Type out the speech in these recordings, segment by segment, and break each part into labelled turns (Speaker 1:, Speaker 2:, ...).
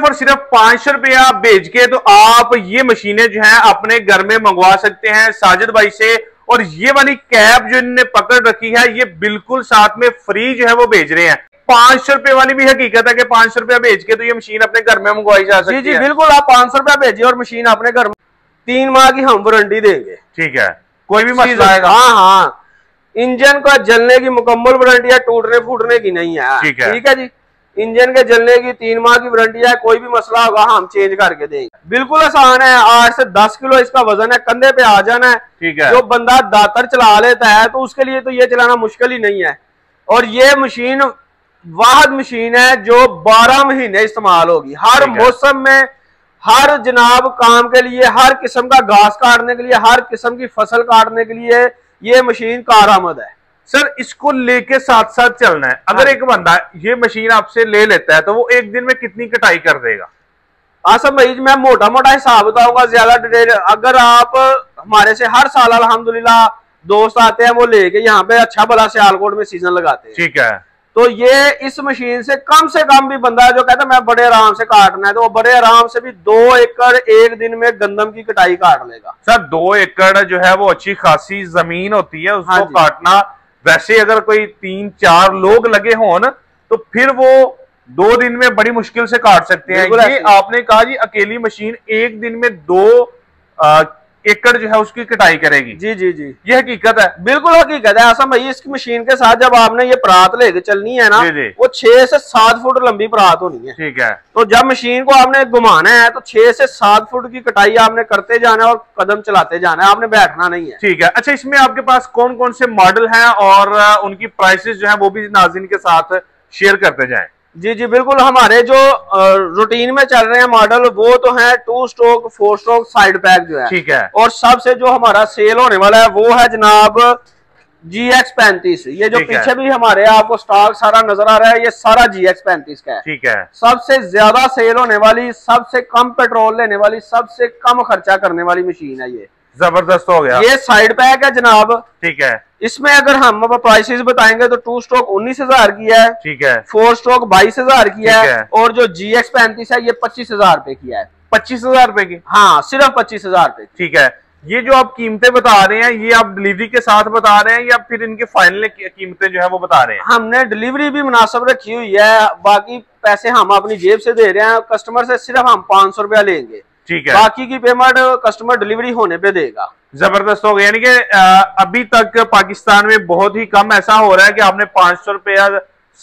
Speaker 1: सिर्फ और सिर्फ 500 रुपया भेज के तो आप ये मशीनें जो है अपने घर में मंगवा सकते हैं साजिद भाई से। और ये वाली कैप जो इन्होंने पकड़ रखी है ये बिल्कुल साथ में फ्री जो है वो भेज रहे हैं। 500 रुपए वाली भी हकीकत है कि 500 रुपया भेज के तो ये मशीन अपने घर में मंगवाई जा सकती है।
Speaker 2: जी बिल्कुल, आप 500 रुपया भेजिए और मशीन अपने घर में 3 माह की हम वारंटी देंगे।
Speaker 1: ठीक है, कोई भी मसला आएगा?
Speaker 2: हाँ, इंजन का जलने की मुकम्मल वारंटी है, टूटने फूटने की नहीं है। ठीक है जी, इंजन के जलने की 3 माह की वारंटी है, कोई भी मसला होगा हम चेंज करके देंगे। बिल्कुल आसान है, 8 से 10 किलो इसका वजन है, कंधे पे आ जाना है।
Speaker 1: ठीक है,
Speaker 2: जो बंदा दातर चला लेता है तो उसके लिए तो ये चलाना मुश्किल ही नहीं है। और ये मशीन वाहद मशीन है जो 12 महीने इस्तेमाल होगी, हर मौसम में, हर जनाब काम के लिए, हर किस्म का घास काटने के लिए, हर किस्म की फसल काटने के लिए ये मशीन कारआमद है।
Speaker 1: सर इसको लेके साथ साथ चलना है। अगर एक बंदा ये मशीन आपसे ले लेता है तो वो एक दिन में कितनी कटाई कर देगा?
Speaker 2: आसम भाई मैं मोटा मोटा हिसाब बताऊंगा, ज्यादा डिटेल। अगर आप हमारे से हर साल अल्हम्दुलिल्लाह दोस्त आते हैं वो लेके यहाँ पे अच्छा भला सियालकोट में सीजन लगाते हैं।
Speaker 1: ठीक है,
Speaker 2: तो ये इस मशीन से कम भी बंदा है जो कहता है मैं बड़े आराम से काटना है, तो वो बड़े आराम से भी 2 एकड़ एक दिन में गंदम की कटाई काट लेगा।
Speaker 1: सर 2 एकड़ जो है वो अच्छी खासी जमीन होती है, उसको काटना वैसे अगर कोई 3-4 लोग लगे हों तो फिर वो 2 दिन में बड़ी मुश्किल से काट सकते हैं। ये आपने कहा जी अकेली मशीन एक दिन में 2 एकड़ जो है उसकी कटाई करेगी।
Speaker 2: जी जी जी,
Speaker 1: ये हकीकत है,
Speaker 2: बिल्कुल हकीकत है आसम भाई। इसकी मशीन के साथ जब आपने ये परात लेके चलनी है ना, वो 6 से 7 फुट लंबी परात होनी है।
Speaker 1: ठीक है, तो
Speaker 2: जब मशीन को आपने घुमाना है तो 6 से 7 फुट की कटाई आपने करते जाना है और कदम चलाते जाना है, आपने बैठना नहीं है।
Speaker 1: ठीक है, अच्छा इसमें आपके पास कौन कौन से मॉडल हैं और उनकी प्राइसेस जो है वो भी नाज़रीन के साथ शेयर करते जाएं।
Speaker 2: जी जी बिल्कुल, हमारे जो रूटीन में चल रहे हैं मॉडल वो तो है 2 स्ट्रोक 4 स्ट्रोक साइड पैक जो है।
Speaker 1: ठीक है, और
Speaker 2: सबसे जो हमारा सेल होने वाला है वो है जनाब GX35। ये जो पीछे भी हमारे आपको स्टॉक सारा नजर आ रहा है, ये सारा GX35 का है।
Speaker 1: ठीक है,
Speaker 2: सबसे ज्यादा सेल होने वाली, सबसे कम पेट्रोल लेने वाली, सबसे कम खर्चा करने वाली मशीन है ये।
Speaker 1: जबरदस्त हो गया।
Speaker 2: ये साइड पैक है जनाब।
Speaker 1: ठीक है,
Speaker 2: इसमें अगर हम प्राइसेस बताएंगे तो 2 स्ट्रोक 19,000 की है।
Speaker 1: ठीक है,
Speaker 2: 4 स्ट्रोक 22,000 की है, और जो GX35 है ये 25,000 रुपए की है।
Speaker 1: 25,000 रुपए की?
Speaker 2: हाँ, सिर्फ 25,000 रुपए।
Speaker 1: ठीक है, ये जो आप कीमतें बता रहे हैं ये आप डिलीवरी के साथ बता रहे हैं या फिर इनकी फाइनल कीमतें जो है वो बता रहे हैं?
Speaker 2: हमने डिलीवरी भी मुनासिब रखी हुई है, बाकी पैसे हम अपनी जेब से दे रहे हैं। कस्टमर से सिर्फ हम 500 रुपया लेंगे।
Speaker 1: ठीक है,
Speaker 2: बाकी की पेमेंट कस्टमर डिलीवरी होने पे देगा।
Speaker 1: जबरदस्त हो गया, यानी कि अभी तक पाकिस्तान में बहुत ही कम ऐसा हो रहा है कि आपने 500 रुपया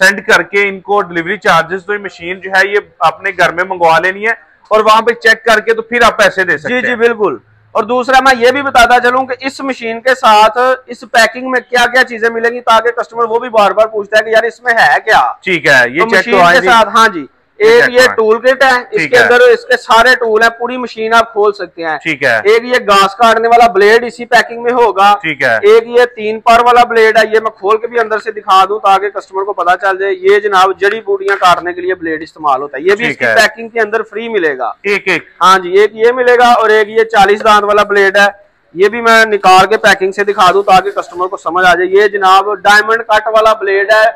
Speaker 1: सेंड करके इनको डिलीवरी चार्जेस तो ये मशीन जो है ये अपने घर में मंगवा लेनी है और वहां पे चेक करके तो फिर आप पैसे दे सकते हैं।
Speaker 2: जी जी बिल्कुल। और दूसरा मैं ये भी बताता चलूं कि इस मशीन के साथ इस पैकिंग में क्या क्या चीजें मिलेंगी, ताकि कस्टमर वो भी बार बार पूछता है कि यार इसमें है क्या।
Speaker 1: ठीक है, ये
Speaker 2: तो मशीन के साथ, हाँ जी, एक ये टूल किट है, इसके अंदर इसके सारे टूल हैं, पूरी मशीन आप खोल सकते हैं।
Speaker 1: ठीक है,
Speaker 2: एक ये घास काटने वाला ब्लेड इसी पैकिंग में होगा।
Speaker 1: ठीक है,
Speaker 2: एक ये 3 पार वाला ब्लेड है, ये मैं खोल के भी अंदर से दिखा दूं ताकि कस्टमर को पता चल जाए। ये जनाब जड़ी बूटियां काटने के लिए ब्लेड इस्तेमाल होता है, ये भी इसकी पैकिंग के अंदर फ्री मिलेगा।
Speaker 1: एक
Speaker 2: हाँ जी, एक ये मिलेगा और एक ये 40 दांत वाला ब्लेड है, ये भी मैं निकाल के पैकिंग से दिखा दूं ताकि कस्टमर को समझ आ जाए। ये जनाब डायमंड कट वाला ब्लेड है,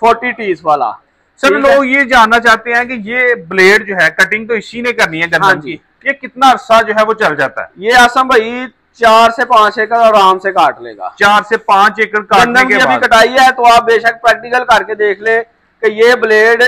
Speaker 2: 40 टीज वाला।
Speaker 1: सर लोग ये जानना चाहते हैं कि ये ब्लेड जो है कटिंग तो इसी ने करनी है गंदम की, ये कितना अरसा जो है वो चल जाता है?
Speaker 2: ये आसम भाई 4 से 5 एकड़ आराम से काट लेगा।
Speaker 1: 4 से 5 एकड़ काटने के बाद
Speaker 2: अभी कटाई है तो आप बेशक प्रैक्टिकल करके देख ले कि ये ब्लेड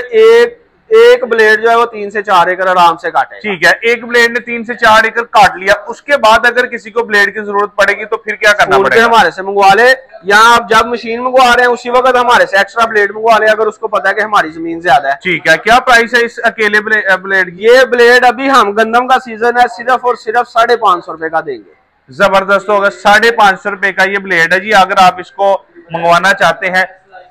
Speaker 2: एक ब्लेड जो है वो 3 से 4 एकड़ आराम से काटे।
Speaker 1: ठीक है, एक ब्लेड ने 3 से 4 एकड़ काट लिया, उसके बाद अगर किसी को ब्लेड की जरूरत पड़ेगी तो फिर क्या करना पड़ेगा?
Speaker 2: हमारे से मंगवा ले, या आप जब मशीन मंगवा रहे हैं उसी वक्त हमारे से एक्स्ट्रा ब्लेड मंगवा ले, अगर उसको पता है कि हमारी जमीन ज्यादा है।
Speaker 1: ठीक है, क्या प्राइस है इस अकेले ब्लेड?
Speaker 2: ये ब्लेड अभी हम गंदम का सीजन है, सिर्फ और सिर्फ 550 रुपए का देंगे।
Speaker 1: जबरदस्त होगा, 550 रुपए का ये ब्लेड है जी, अगर आप इसको मंगवाना चाहते हैं।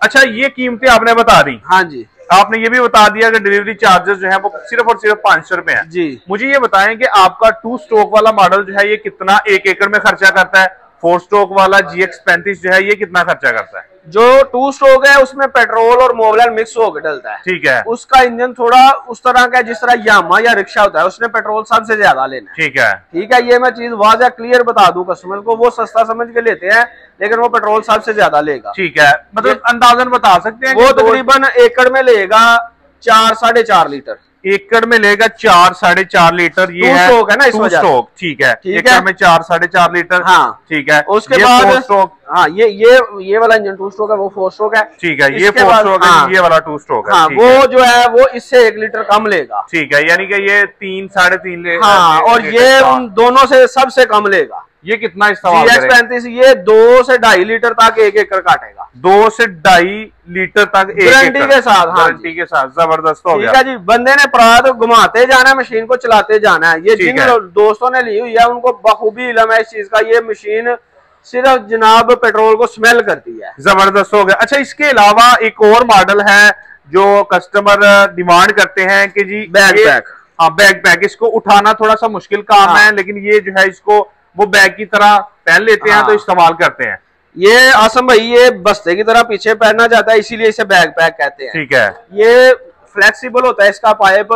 Speaker 1: अच्छा, ये कीमतें आपने बता दी।
Speaker 2: हाँ जी,
Speaker 1: आपने ये भी बता दिया कि डिलीवरी चार्जेस जो है वो सिर्फ और सिर्फ 500 रुपए है
Speaker 2: जी।
Speaker 1: मुझे ये बताएं कि आपका 2 स्ट्रोक वाला मॉडल जो है ये कितना 1 एकड़ में खर्चा करता है? 4 स्ट्रोक वाला GX35 जो है ये कितना खर्चा करता है?
Speaker 2: जो 2 स्ट्रोक है उसमें पेट्रोल और मोबिल मिक्स होकर डलता है।
Speaker 1: ठीक है,
Speaker 2: उसका इंजन थोड़ा उस तरह का है जिस तरह यामा या रिक्शा होता है, उसने पेट्रोल सबसे ज्यादा लेना है।
Speaker 1: ठीक है,
Speaker 2: ठीक है, ये मैं चीज वाज़ह क्लियर बता दूं कस्टमर को, वो सस्ता समझ के लेते हैं लेकिन वो पेट्रोल सबसे ज्यादा लेगा।
Speaker 1: ठीक है, मतलब अंदाजन बता सकते हैं
Speaker 2: वो तकरीबन एकड़ में लेगा 4 साढ़े 4 लीटर।
Speaker 1: एकड़ में लेगा 4-4.5 लीटर। ये है
Speaker 2: स्ट्रोक है ना, इस वजह
Speaker 1: स्ट्रोक, ठीक है। एकड़ में 4-4.5 लीटर,
Speaker 2: हाँ
Speaker 1: ठीक है।
Speaker 2: उसके बाद स्ट्रोक, हाँ ये वाला इंजन 2 स्ट्रोक है, वो 4 स्ट्रोक है,
Speaker 1: ठीक है। ये 4 स्ट्रोक है, ये वाला 2 स्ट्रोक है,
Speaker 2: हाँ वो जो है वो इससे 1 लीटर कम लेगा,
Speaker 1: ठीक है। यानी कि ये 3-3.5 लीटर,
Speaker 2: हाँ, और ये उन दोनों से सबसे कम लेगा।
Speaker 1: ये कितना इस्तेमाल करेगा?
Speaker 2: GX35 ये 2 से 2.5 लीटर तक 1 एकड़ काटेगा,
Speaker 1: 2 से 2.5 लीटर तक
Speaker 2: गारंटी के साथ,
Speaker 1: गारंटी के साथ, जबरदस्त हो गया।
Speaker 2: ठीक है जी। बंदे ने प्रात घुमाते जाना है, मशीन को चलाते जाना है। ये जिन दोस्तों ने ली हुई है उनको बखूबी इल्म है इस चीज का। ये मशीन सिर्फ जनाब पेट्रोल को स्मेल करती है,
Speaker 1: जबरदस्त हो गया। अच्छा, इसके अलावा एक और मॉडल है जो कस्टमर डिमांड करते हैं कि जी
Speaker 2: बैग पैक,
Speaker 1: हाँ बैग पैक, इसको उठाना थोड़ा सा मुश्किल काम है, लेकिन ये जो है इसको वो बैग की तरह पहन लेते हैं तो इस्तेमाल करते हैं।
Speaker 2: ये आसम भाई ये बस्ते की तरह पीछे पहनना चाहता है, इसीलिए इसे बैग पैक कहते हैं,
Speaker 1: ठीक है।
Speaker 2: ये फ्लेक्सिबल होता है इसका पाइप।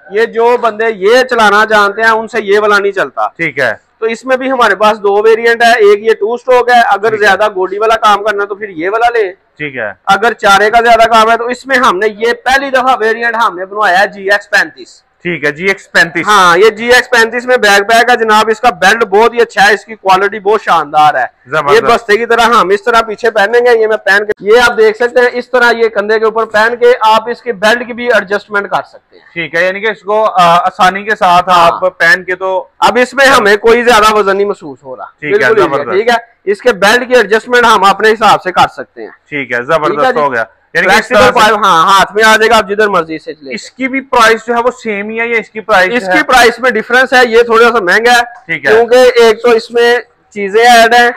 Speaker 2: ये जो बंदे ये चलाना जानते हैं उनसे ये वाला नहीं चलता, ठीक है। तो इसमें भी हमारे पास 2 वेरिएंट है, एक ये 2 स्ट्रोक है, अगर ज्यादा गोडी वाला काम करना तो फिर ये वाला ले, ठीक है। अगर चारे का ज्यादा काम है तो इसमें हमने ये पहली दफा वेरिएंट हमने बनवाया है GX35,
Speaker 1: ठीक है। GX35,
Speaker 2: हाँ ये GX35 में बैग पैक है जनाब। इसका बेल्ट बहुत ही अच्छा है, इसकी क्वालिटी बहुत शानदार है। ये बस्ते की तरह हम इस तरह पीछे पहनेंगे, ये मैं पहन के, ये आप देख सकते हैं इस तरह, ये कंधे के ऊपर पहन के आप इसके बेल्ट की भी एडजस्टमेंट कर सकते हैं,
Speaker 1: ठीक है। यानी कि इसको आसानी के साथ आप पहन के, तो अब
Speaker 2: इसमें हमें कोई ज्यादा वजन नहीं महसूस हो रहा, ठीक है। इसके बेल्ट की एडजस्टमेंट हम अपने हिसाब से कर सकते हैं,
Speaker 1: ठीक है, जबरदस्त हो गया।
Speaker 2: फ्लेक्सिबल पाइप, हाँ हाथ में आ जाएगा, आप जिधर मर्जी से चले।
Speaker 1: इसकी भी प्राइस जो है वो सेम ही है या इसकी प्राइस?
Speaker 2: इसकी प्राइस में डिफरेंस है, ये थोड़ा सा महंगा है, ठीक है, क्योंकि एक तो इसमें चीजें ऐड है,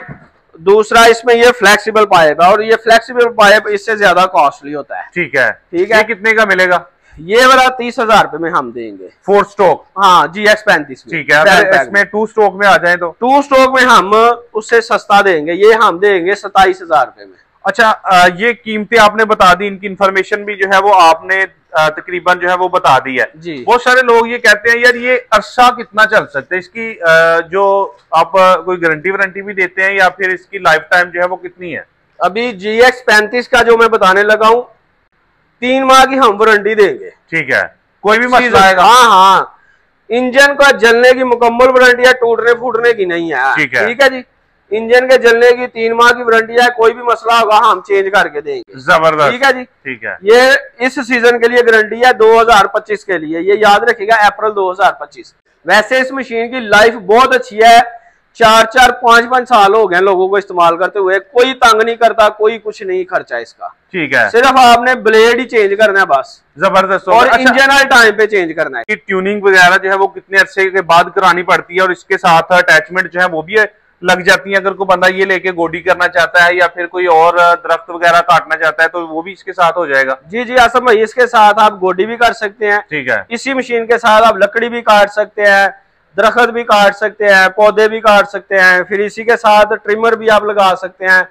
Speaker 2: दूसरा इसमें ये फ्लेक्सिबल पाइप है, और ये फ्लेक्सिबल पाइप इससे ज्यादा कॉस्टली होता है,
Speaker 1: ठीक है, ठीक है। ये कितने का मिलेगा?
Speaker 2: ये वाला 30,000 रुपए में हम देंगे,
Speaker 1: 4 स्ट्रोक,
Speaker 2: हाँ GX35 में,
Speaker 1: ठीक है। अगर इसमें 2 स्ट्रोक में आ जाए तो
Speaker 2: 2 स्ट्रोक में हम उससे सस्ता देंगे, ये हम देंगे 27,000 रुपए में।
Speaker 1: अच्छा, ये कीमतें आपने बता दी, इनकी इंफॉर्मेशन भी जो है वो आपने तकरीबन जो है वो बता दी है जी। बहुत सारे लोग ये कहते हैं यार ये अरसा कितना चल सकता है इसकी, जो आप कोई गारंटी वारंटी भी देते हैं या फिर इसकी लाइफ टाइम जो है वो कितनी है?
Speaker 2: अभी GX35 का जो मैं बताने लगा हूँ 3 माह की हम वारंटी देंगे,
Speaker 1: ठीक है। कोई भी मसला आएगा?
Speaker 2: हाँ हाँ, इंजन का जलने की मुकम्मल वारंटी है, टूटने फूटने की नहीं है, ठीक है जी। इंजन के जलने की 3 माह की वारंटी है, कोई भी मसला होगा हम चेंज करके देंगे,
Speaker 1: जबरदस्त,
Speaker 2: ठीक है जी, ठीक है। ये इस सीजन के लिए गारंटी है 2025 के लिए, ये याद रखिएगा, अप्रैल 2025। वैसे इस मशीन की लाइफ बहुत अच्छी है, 4-4, 5-5 साल हो गए लोगों को इस्तेमाल करते हुए, कोई तंग नहीं करता, कोई कुछ नहीं खर्चा इसका, ठीक है। सिर्फ आपने ब्लेड ही चेंज करना है बस, जबरदस्त, और इंजन हर टाइम पे चेंज करना है।
Speaker 1: ट्यूनिंग वगैरह जो है वो कितने अरसे के बाद करानी पड़ती है, और इसके साथ अटैचमेंट जो है वो भी लग जाती है? अगर कोई बंदा ये लेके गोडी करना चाहता है या फिर कोई और दरख्त वगैरह काटना चाहता है तो वो भी इसके साथ हो जाएगा?
Speaker 2: जी जी आसम भाई, इसके साथ आप गोडी भी कर सकते हैं,
Speaker 1: ठीक है।
Speaker 2: इसी मशीन के साथ आप लकड़ी भी काट सकते हैं, दरख्त भी काट सकते हैं, पौधे भी काट सकते हैं, फिर इसी के साथ ट्रिमर भी आप लगा सकते हैं।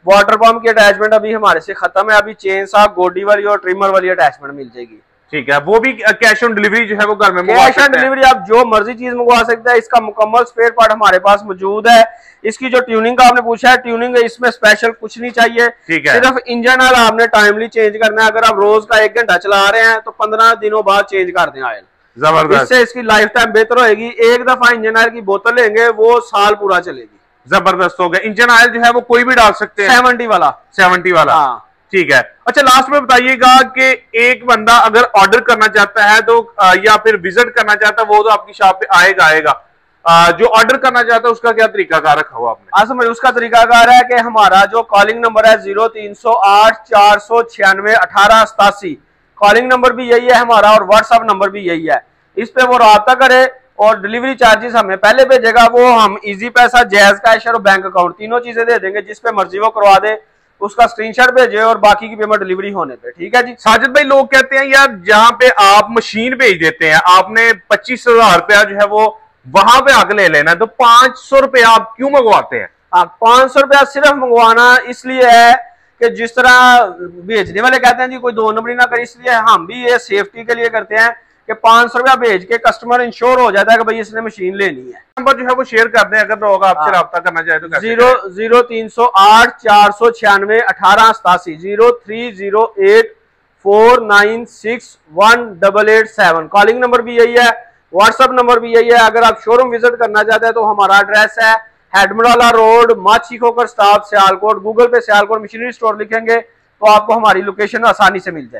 Speaker 2: वाटर पंप की अटैचमेंट अभी हमारे से खत्म है, अभी चेन साहब गोडी वाली और ट्रिमर वाली अटैचमेंट मिल जाएगी,
Speaker 1: ठीक है। वो भी कैश ऑन डिलीवरी जो है वो घर में
Speaker 2: कैश ऑन डिलीवरी, आप जो मर्जी चीज मंगवा सकते हैं। इसका मुकम्मल स्पेयर पार्ट हमारे पास मौजूद है। इसकी जो ट्यूनिंग का आपने पूछा है, ट्यूनिंग इसमें स्पेशल कुछ नहीं चाहिए, ठीक है। सिर्फ इंजन ऑयल आपने टाइमली चेंज करना है। अगर आप रोज का 1 घंटा चला रहे हैं तो 15 दिनों बाद चेंज कर दें ऑयल, जबरदस्त, इससे इसकी लाइफ टाइम बेहतर होगी। एक दफा इंजन ऑयल की बोतल लेंगे वो साल पूरा चलेगी,
Speaker 1: जबरदस्त हो गया। इंजन ऑयल जो है वो कोई भी डाल सकते हैं,
Speaker 2: 70 वाला,
Speaker 1: 70 वाला, हाँ ठीक है। अच्छा, लास्ट में बताइएगा कि एक बंदा अगर ऑर्डर करना चाहता है तो या फिर विजिट करना चाहता है, वो तो आपकी शॉप पे आएगा, जो ऑर्डर करना चाहता है उसका क्या तरीकाकार रखा हुआ आपने?
Speaker 2: हाँ समझ, उसका तरीकाकार है कि हमारा जो कॉलिंग नंबर है 0308 496 1887, कॉलिंग नंबर भी यही है हमारा और व्हाट्सएप नंबर भी यही है। इस पे वो राब्ता करे और डिलीवरी चार्जेस हमें पहले भेजेगा, वो हम इजी पैसा, जैज कैश और बैंक अकाउंट तीनों चीजें दे देंगे, जिस पे मर्जी वो करवा दे, उसका स्क्रीनशॉट भेजे और बाकी की पेमेंट डिलीवरी होने पे, ठीक है जी।
Speaker 1: साजिद भाई, लोग कहते हैं यार जहां पे आप मशीन भेज देते हैं, आपने 25,000 रुपया जो है वो वहां पे आके ले लेना, तो 500 रुपया आप क्यों मंगवाते हैं?
Speaker 2: 500 रुपया सिर्फ मंगवाना इसलिए है कि जिस तरह भेजने वाले कहते हैं जी कोई 2 नंबरी ना करे, इसलिए हम भी ये सेफ्टी के लिए करते हैं कि 500 रुपया भेज के कस्टमर इंश्योर हो जाता है कि भाई इसने मशीन लेनी है।
Speaker 1: नंबर जो है वो शेयर कर दें अगर लोग आपसे राब्ता करना चाहे तो।
Speaker 2: 0308 496 1887, 0308 049618887। कॉलिंग नंबर भी यही है, व्हाट्सएप नंबर भी यही है। अगर आप शोरूम विजिट करना चाहते हैं तो हमारा एड्रेस है हेडमंडाला रोड, माची खोकर स्टाफ, सियालकोट। गूगल पे सियालकोट मशीनरी स्टोर लिखेंगे तो आपको हमारी लोकेशन आसानी से मिल जाएगी।